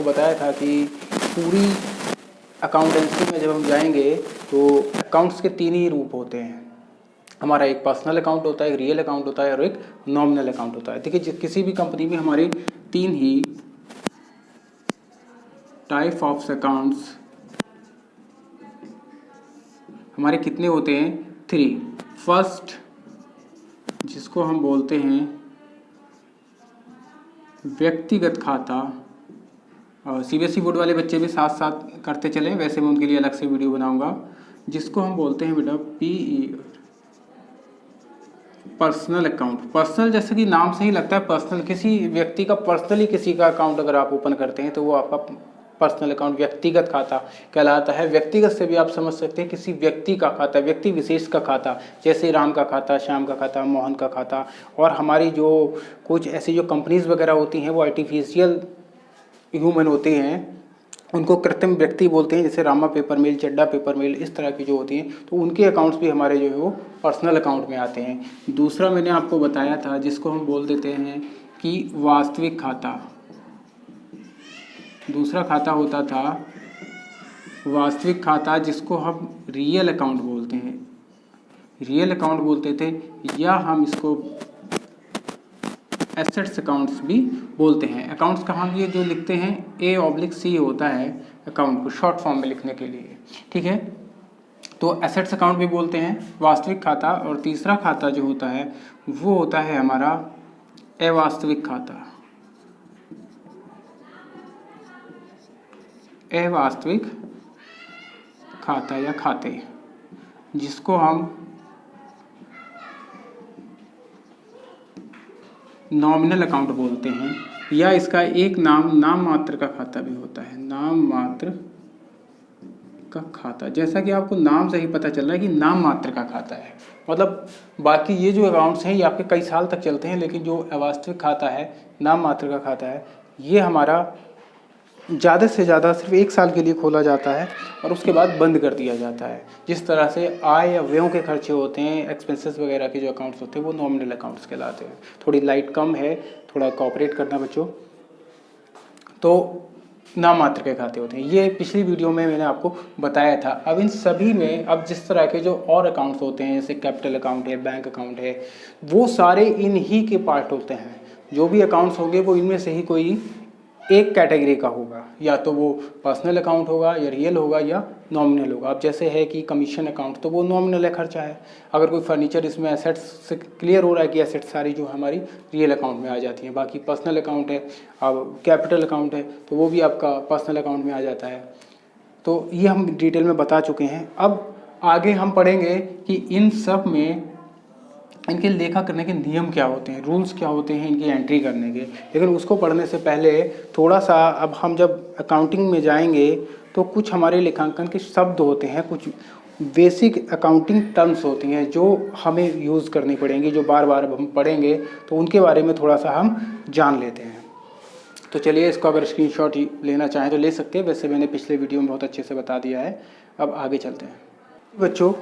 बताया था कि पूरी अकाउंटेंसी में जब हम जाएंगे तो अकाउंट्स के 3 ही रूप होते हैं। हमारा एक पर्सनल अकाउंट होता है, एक रियल अकाउंट होता है और एक नॉमिनल अकाउंट होता है। देखिए किसी भी कंपनी में हमारे 3 ही टाइप ऑफ अकाउंट्स हमारे कितने होते हैं? 3। फर्स्ट जिसको हम बोलते हैं व्यक्तिगत खाता, और सीबीएसई बोर्ड वाले बच्चे भी साथ साथ करते चलें, वैसे मैं उनके लिए अलग से वीडियो बनाऊंगा। जिसको हम बोलते हैं बेटा पीई, पर्सनल अकाउंट। पर्सनल जैसे कि नाम से ही लगता है पर्सनल, किसी व्यक्ति का पर्सनली किसी का अकाउंट अगर आप ओपन करते हैं तो वो आपका पर्सनल अकाउंट व्यक्तिगत खाता कहलाता है। व्यक्तिगत से भी आप समझ सकते हैं किसी व्यक्ति का खाता, व्यक्ति विशेष का खाता, जैसे राम का खाता, श्याम का खाता, मोहन का खाता। और हमारी जो कुछ ऐसी जो कंपनीज वगैरह होती हैं वो आर्टिफिशियल ह्यूमन होते हैं, उनको कृत्रिम व्यक्ति बोलते हैं, जैसे रामा पेपर मिल, चड्डा पेपर मिल, इस तरह की जो होती हैं, तो उनके अकाउंट्स भी हमारे जो है वो पर्सनल अकाउंट में आते हैं। दूसरा मैंने आपको बताया था जिसको हम बोल देते हैं कि वास्तविक खाता। दूसरा खाता होता था वास्तविक खाता, जिसको हम रियल अकाउंट बोलते हैं, रियल अकाउंट बोलते थे, या हम इसको एसेट्स अकाउंट्स भी बोलते हैं। अकाउंट्स का हम ये जो लिखते हैं A/C होता है अकाउंट को शॉर्ट फॉर्म में लिखने के लिए, ठीक है। तो एसेट्स अकाउंट भी बोलते हैं, वास्तविक खाता। और तीसरा खाता जो होता है वो होता है हमारा अवास्तविक खाता, अवास्तविक खाता या खाते, जिसको हम नॉमिनल अकाउंट बोलते हैं, या इसका एक नाम मात्र का खाता भी होता है, नाम मात्र का खाता। जैसा कि आपको नाम से ही पता चल रहा है कि नाम मात्र का खाता है, मतलब बाकी ये जो अकाउंट्स हैं ये आपके कई साल तक चलते हैं, लेकिन जो अवास्तविक खाता है, नाम मात्र का खाता है, ये हमारा ज़्यादा से ज़्यादा सिर्फ 1 साल के लिए खोला जाता है और उसके बाद बंद कर दिया जाता है। जिस तरह से आय या व्ययों के खर्चे होते हैं, एक्सपेंसेस वगैरह के जो अकाउंट्स होते हैं वो नॉमिनल अकाउंट्स कहलाते हैं। थोड़ी लाइट कम है, थोड़ा कोऑपरेट करना बच्चों। तो नाम मात्र के खाते होते हैं, ये पिछली वीडियो में मैंने आपको बताया था। अब इन सभी में अब जिस तरह के जो और अकाउंट्स होते हैं, जैसे कैपिटल अकाउंट है, बैंक अकाउंट है, वो सारे इन ही के पार्ट होते हैं। जो भी अकाउंट्स होंगे वो इनमें से ही कोई एक कैटेगरी का होगा, या तो वो पर्सनल अकाउंट होगा, या रियल होगा, या नॉमिनल होगा। अब जैसे है कि कमीशन अकाउंट, तो वो नॉमिनल है, खर्चा है। अगर कोई फर्नीचर इसमें एसेट्स से क्लियर हो रहा है कि एसेट्स सारी जो हमारी रियल अकाउंट में आ जाती हैं। बाकी पर्सनल अकाउंट है, अब कैपिटल अकाउंट है, तो वो भी आपका पर्सनल अकाउंट में आ जाता है। तो ये हम डिटेल में बता चुके हैं। अब आगे हम पढ़ेंगे कि इन सब में इनके लेखा करने के नियम क्या होते हैं, रूल्स क्या होते हैं इनकी एंट्री करने के। लेकिन उसको पढ़ने से पहले थोड़ा सा, अब हम जब अकाउंटिंग में जाएंगे तो कुछ हमारे लेखांकन के शब्द होते हैं, कुछ बेसिक अकाउंटिंग टर्म्स होती हैं जो हमें यूज़ करनी पड़ेंगी, जो बार बार हम पढ़ेंगे, तो उनके बारे में थोड़ा सा हम जान लेते हैं। तो चलिए, इसको अगर स्क्रीनशॉट लेना चाहें तो ले सकते हैं, वैसे मैंने पिछले वीडियो में बहुत अच्छे से बता दिया है। अब आगे चलते हैं बच्चों।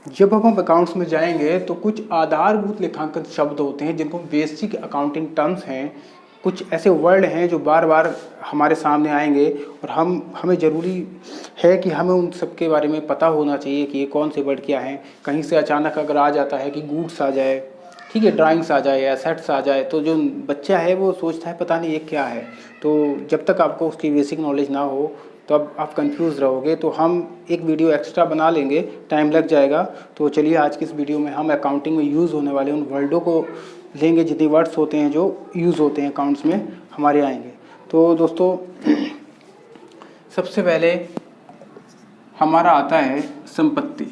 जब हम अकाउंट्स में जाएंगे तो कुछ आधारभूत लेखांकन शब्द होते हैं जिनको बेसिक अकाउंटिंग टर्म्स हैं। कुछ ऐसे वर्ड हैं जो बार बार हमारे सामने आएंगे और हमें ज़रूरी है कि हमें उन सब के बारे में पता होना चाहिए कि ये कौन से वर्ड क्या हैं। कहीं से अचानक अगर आ जाता है कि गुड्स आ जाए, ठीक है, ड्राइंग्स आ जाए, एसेट्स आ जाए, तो जो बच्चा है वो सोचता है पता नहीं ये क्या है। तो जब तक आपको उसकी बेसिक नॉलेज ना हो तो अब आप कंफ्यूज रहोगे। तो हम एक वीडियो एक्स्ट्रा बना लेंगे, टाइम लग जाएगा। तो चलिए, आज की इस वीडियो में हम अकाउंटिंग में यूज़ होने वाले उन वर्डों को लेंगे, जितने वर्ड्स होते हैं जो यूज़ होते हैं अकाउंट्स में हमारे आएंगे। तो दोस्तों, सबसे पहले हमारा आता है संपत्ति।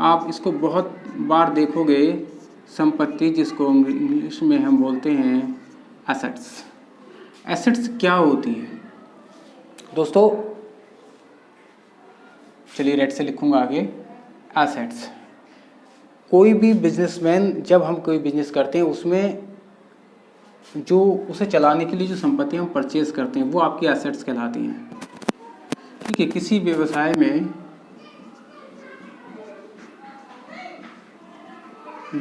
आप इसको बहुत बार देखोगे, संपत्ति, जिसको इंग्लिश में हम बोलते हैं एसेट्स। एसेट्स क्या होती हैं दोस्तों? चलिए, रेड से लिखूंगा आगे, एसेट्स। कोई भी बिजनेसमैन, जब हम कोई बिजनेस करते हैं, उसमें जो उसे चलाने के लिए जो संपत्ति हम परचेज करते हैं वो आपकी एसेट्स कहलाती हैं, ठीक है। किसी व्यवसाय में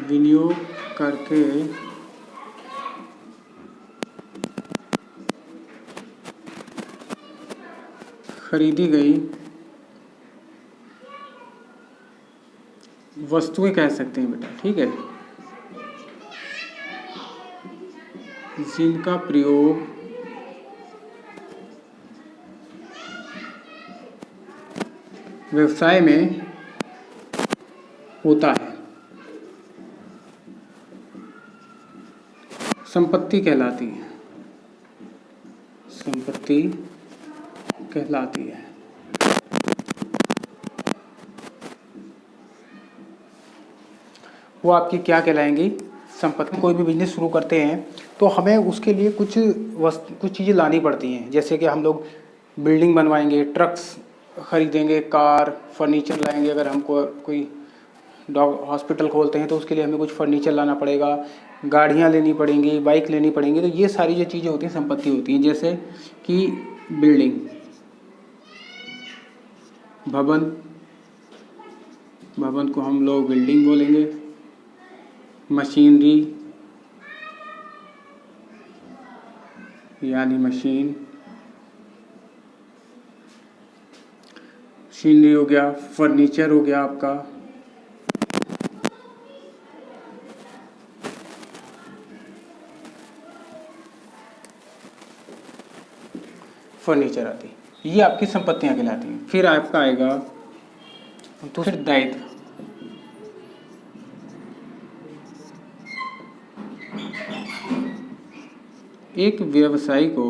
विनियोग करके खरीदी गई वस्तुएं कह सकते हैं बेटा, ठीक है, जिनका प्रयोग व्यवसाय में होता है, संपत्ति कहलाती है, संपत्ति कहलाती है। वो आपकी क्या कहलाएंगी? संपत्ति। कोई भी बिजनेस शुरू करते हैं तो हमें उसके लिए कुछ चीज़ें लानी पड़ती हैं, जैसे कि हम लोग बिल्डिंग बनवाएंगे, ट्रक्स खरीदेंगे, कार, फर्नीचर लाएंगे। अगर हमको कोई हॉस्पिटल खोलते हैं तो उसके लिए हमें कुछ फर्नीचर लाना पड़ेगा, गाड़ियाँ लेनी पड़ेंगी, बाइक लेनी पड़ेंगी। तो ये सारी जो चीज़ें होती हैं संपत्ति होती हैं, जैसे कि बिल्डिंग, भवन, भवन को हम लोग बिल्डिंग बोलेंगे, मशीनरी यानी मशीनरी हो गया, फर्नीचर हो गया आपका, फर्नीचर आती, ये आपकी संपत्तियां कहलाती हैं। फिर आपका आएगा तो फिर दायित्व। एक व्यवसायी को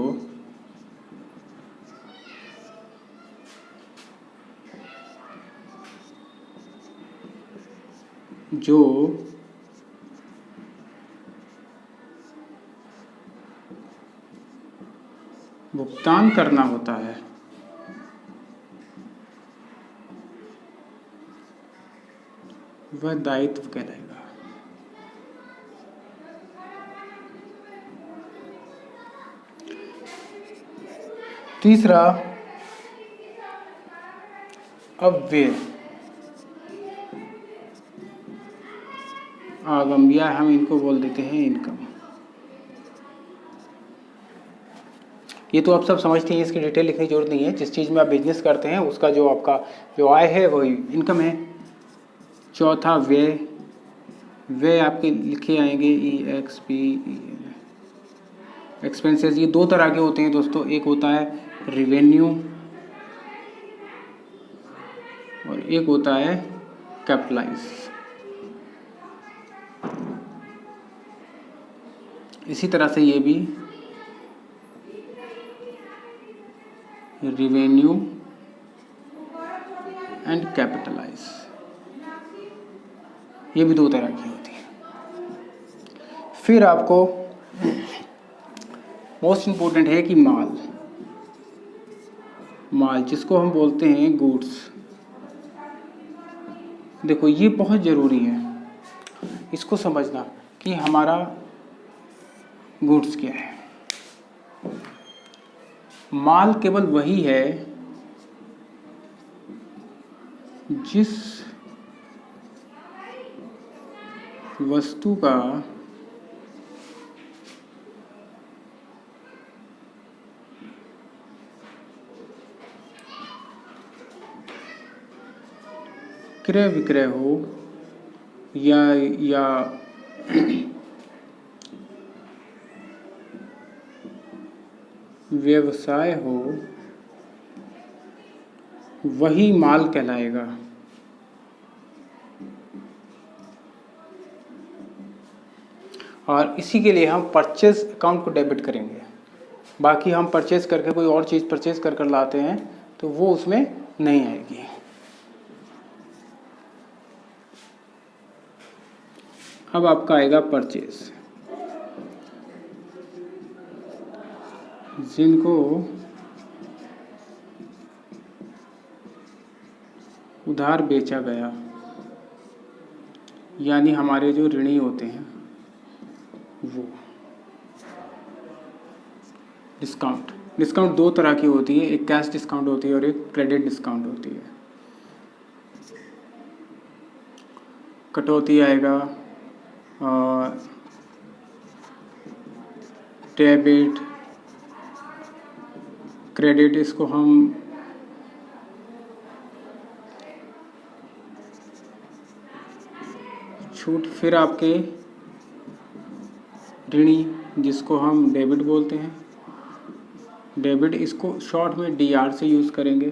जो भुगतान करना होता है वह दायित्व कहलाएगा। तीसरा अव्यय, आगम, या हम इनको बोल देते हैं इनकम। ये तो आप सब समझते हैं, इसकी डिटेल लिखने की जरूरत नहीं है। जिस चीज़ में आप बिजनेस करते हैं उसका जो आपका जो आय है वही इनकम है। चौथा व्यय, व्यय आपके लिखे आएंगे एक्सपेंसेस। ये दो तरह के होते हैं दोस्तों, एक होता है रिवेन्यू और एक होता है कैपिटलाइज। इसी तरह से ये भी रिवेन्यू एंड कैपिटलाइज, ये भी दो तरह की होती है। फिर आपको मोस्ट इम्पोर्टेंट है कि माल, माल जिसको हम बोलते हैं गुड्स। देखो ये बहुत ज़रूरी है इसको समझना कि हमारा गुड्स क्या है। माल केवल वही है जिस वस्तु का क्रय विक्रय हो या व्यवसाय हो, वही माल कहलाएगा। और इसी के लिए हम परचेज अकाउंट को डेबिट करेंगे। बाकी हम परचेज करके कोई और चीज़ परचेज कर लाते हैं तो वो उसमें नहीं आएगी। अब आपका आएगा परचेज, जिनको उधार बेचा गया, यानी हमारे जो ऋणी होते हैं वो। डिस्काउंट, डिस्काउंट दो तरह की होती है, एक कैश डिस्काउंट होती है और एक क्रेडिट डिस्काउंट होती है। कटौती आएगा और डेबिट, क्रेडिट, इसको हम छूट। फिर आपके ऋणी, जिसको हम डेबिट बोलते हैं, डेबिट, इसको शॉर्ट में DR से यूज़ करेंगे।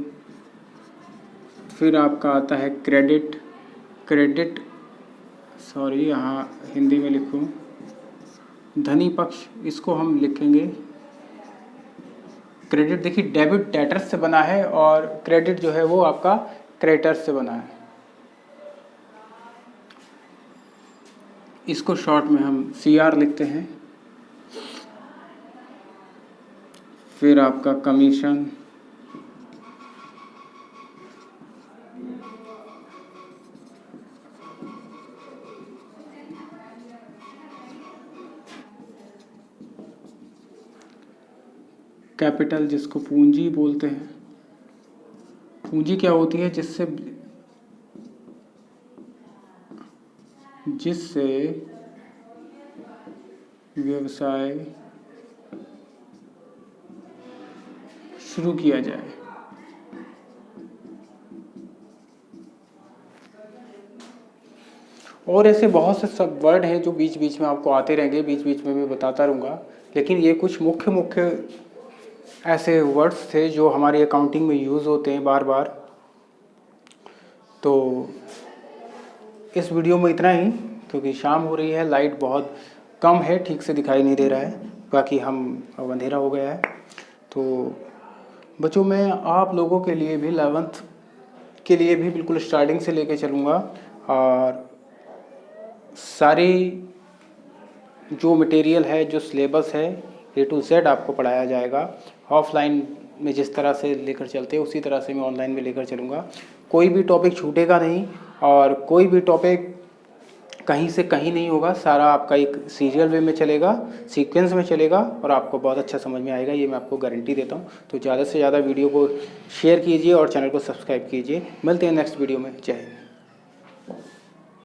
फिर आपका आता है क्रेडिट, क्रेडिट सॉरी यहाँ हिंदी में लिखूँ, धनी पक्ष, इसको हम लिखेंगे क्रेडिट। देखिए डेबिट डेटर्स से बना है और क्रेडिट जो है वो आपका क्रेडिटर्स से बना है। इसको शॉर्ट में हम CR लिखते हैं। फिर आपका कमीशन, कैपिटल, जिसको पूंजी बोलते हैं। पूंजी क्या होती है? जिससे व्यवसाय शुरू किया जाए। और ऐसे बहुत से सब वर्ड हैं जो बीच बीच में आपको आते रहेंगे, बीच बीच में मैं बताता रहूँगा, लेकिन ये कुछ मुख्य मुख्य ऐसे वर्ड्स थे जो हमारी अकाउंटिंग में यूज़ होते हैं बार बार। तो इस वीडियो में इतना ही, क्योंकि शाम हो रही है, लाइट बहुत कम है, ठीक से दिखाई नहीं दे रहा है, बाकी अब अंधेरा हो गया है। तो बच्चों, मैं आप लोगों के लिए भी 11th के लिए भी बिल्कुल स्टार्टिंग से लेके चलूँगा और सारी जो मटेरियल है, जो सिलेबस है, A to Z आपको पढ़ाया जाएगा। ऑफलाइन में जिस तरह से लेकर चलते हैं उसी तरह से मैं ऑनलाइन में लेकर चलूँगा। कोई भी टॉपिक छूटेगा नहीं और कोई भी टॉपिक कहीं से कहीं नहीं होगा। सारा आपका एक सीरियल वे में चलेगा, सीक्वेंस में चलेगा और आपको बहुत अच्छा समझ में आएगा, ये मैं आपको गारंटी देता हूँ। तो ज़्यादा से ज़्यादा वीडियो को शेयर कीजिए और चैनल को सब्सक्राइब कीजिए। मिलते हैं नेक्स्ट वीडियो में। जय हिंद।